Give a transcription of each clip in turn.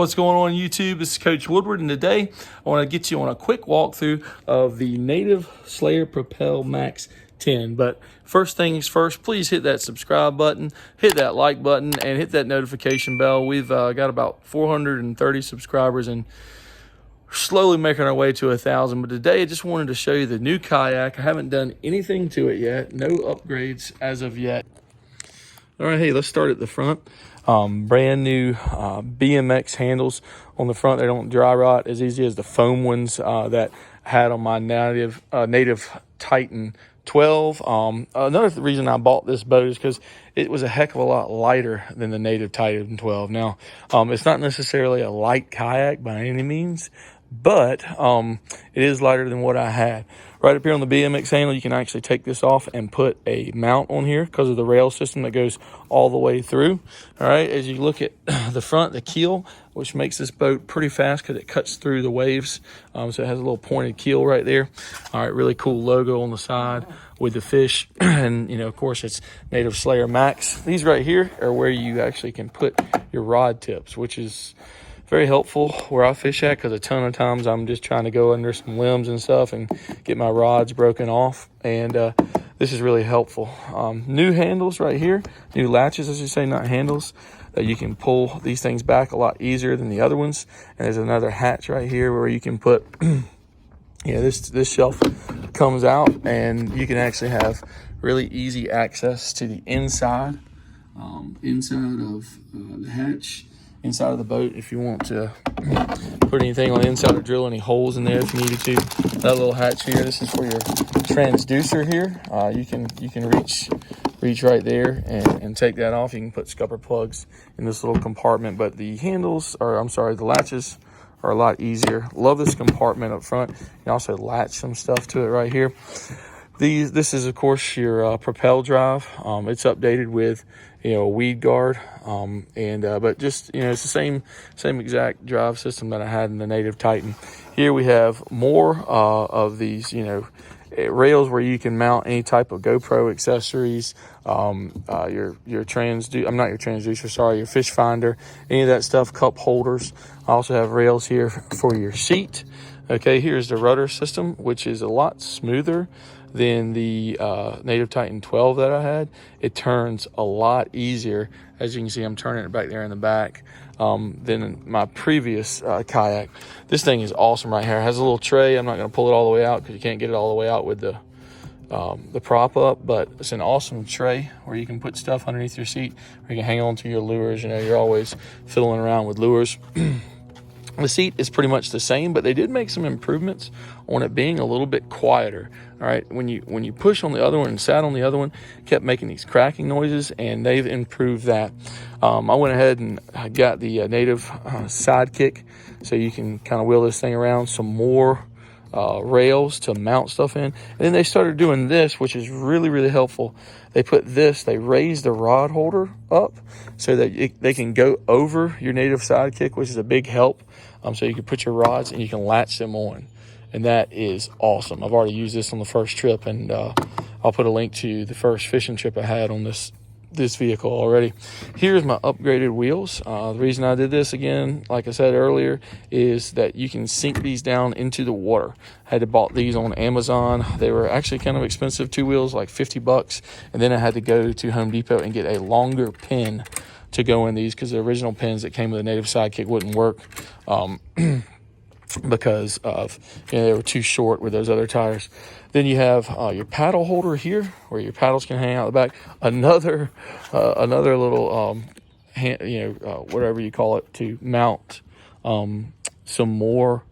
What's going on YouTube? This is Coach Woodward, and today I want to get you on a quick walkthrough of the Native Slayer Propel Max 10. But first things first, please hit that subscribe button, hit that like button, and hit that notification bell. We've got about 430 subscribers and slowly making our way to 1,000. But today I just wanted to show you the new kayak. I haven't done anything to it yet, no upgrades as of yet. All right, hey, let's start at the front. Brand new BMX handles on the front. They don't dry rot as easy as the foam ones that I had on my Native Titan 12. Another reason I bought this boat is because it was a heck of a lot lighter than the Native Titan 12. Now, it's not necessarily a light kayak by any means, but it is lighter than what I had. Right up here on the BMX handle, you can actually take this off and put a mount on here because of the rail system that goes all the way through. All right, as you look at the front, the keel, which makes this boat pretty fast because it cuts through the waves. So it has a little pointed keel right there. All right, really cool logo on the side with the fish. And, you know, of course, it's Native Slayer Max. These right here are where you actually can put your rod tips, which is very helpful where I fish at, because a ton of times I'm just trying to go under some limbs and stuff and get my rods broken off, and this is really helpful. New handles right here, new latches, as you say, not handles, that you can pull these things back a lot easier than the other ones. And there's another hatch right here where you can put this shelf comes out, and you can actually have really easy access to the inside of the hatch, inside of the boat, if you want to put anything on the inside or drill any holes in there if you needed to. That little hatch here, this is for your transducer here. You can reach right there and take that off. You can put scupper plugs in this little compartment, but the the latches are a lot easier. Love this compartment up front. You can also latch some stuff to it right here. This is, of course, your propel drive. It's updated with, a weed guard, but just, it's the same exact drive system that I had in the Native Titan. Here we have more of these, rails where you can mount any type of GoPro accessories, your fish finder, any of that stuff, cup holders. I also have rails here for your seat. Okay, here's the rudder system, which is a lot smoother than the Native Titan 12 that I had. It turns a lot easier. As you can see, I'm turning it back there in the back than my previous kayak. This thing is awesome right here. It has a little tray. I'm not going to pull it all the way out because you can't get it all the way out with the prop up, but it's an awesome tray where you can put stuff underneath your seat, where you can hang on to your lures. You're always fiddling around with lures. The seat is pretty much the same, but they did make some improvements on it being a little bit quieter. All right, when you push on the other one and sat on the other one, it kept making these cracking noises, and they've improved that. I went ahead and I got the Native Sidekick, so you can kind of wheel this thing around. Some more rails to mount stuff in, and then they started doing this, which is really, really helpful. They raise the rod holder up so that they can go over your Native Sidekick, which is a big help. So you can put your rods and you can latch them on, and that is awesome. I've already used this on the first trip, and I'll put a link to the first fishing trip I had on this vehicle already. Here's my upgraded wheels. The reason I did this, again, like I said earlier, is that you can sink these down into the water. I had to bought these on Amazon. They were actually kind of expensive, 2 wheels, like $50, and then I had to go to Home Depot and get a longer pin to go in these, because the original pins that came with the Native Sidekick wouldn't work because of they were too short with those other tires. Then you have your paddle holder here, where your paddles can hang out the back. Another little whatever you call it, to mount some more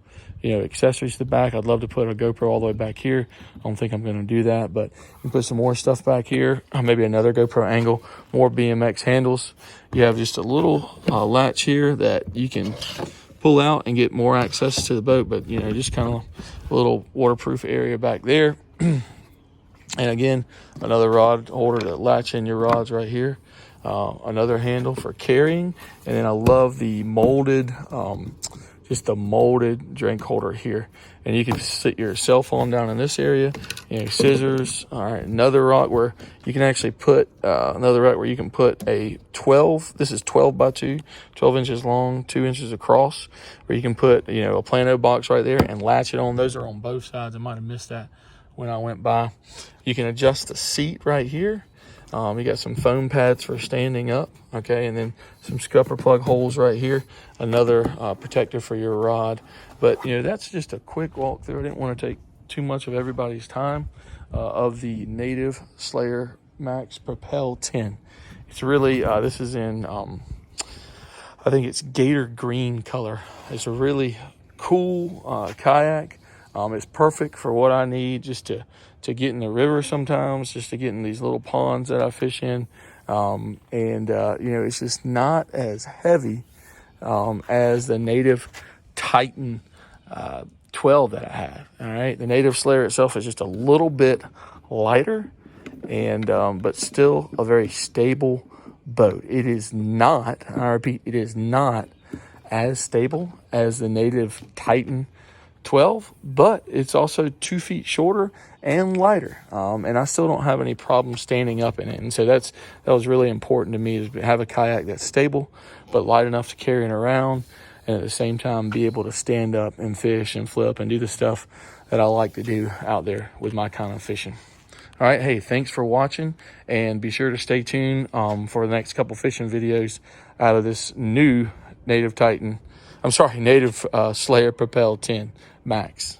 accessories to the back. I'd love to put a GoPro all the way back here. I don't think I'm going to do that, but you can put some more stuff back here. Maybe another GoPro angle, more BMX handles. You have just a little latch here that you can pull out and get more access to the boat, but just kind of a little waterproof area back there. And again, another rod holder to latch in your rods right here. Another handle for carrying, and then I love the molded just the molded drink holder here. And you can sit your cell phone down in this area, scissors. All right, another rack where you can actually put, a 12, this is 12 by 2, 12 inches long, 2 inches across, where you can put, a Plano box right there and latch it on. Those are on both sides. I might have missed that when I went by. You can adjust the seat right here. You got some foam pads for standing up, okay, and then some scupper plug holes right here, another protector for your rod. But, that's just a quick walkthrough. I didn't want to take too much of everybody's time of the Native Slayer Max Propel 10. It's really, this is in, I think it's gator green color. It's a really cool kayak. It's perfect for what I need just to get in the river sometimes, just to get in these little ponds that I fish in. It's just not as heavy as the Native Titan 12 that I have. All right, the Native Slayer itself is just a little bit lighter, and but still a very stable boat. It is not, I repeat, it is not as stable as the Native Titan 12, but it's also 2 feet shorter and lighter, and I still don't have any problem standing up in it. And so that was really important to me, is to have a kayak that's stable but light enough to carry it around, and at the same time be able to stand up and fish and flip and do the stuff that I like to do out there with my kind of fishing. All right, hey, thanks for watching, and be sure to stay tuned for the next couple fishing videos out of this new Native Slayer Propel 10 Max.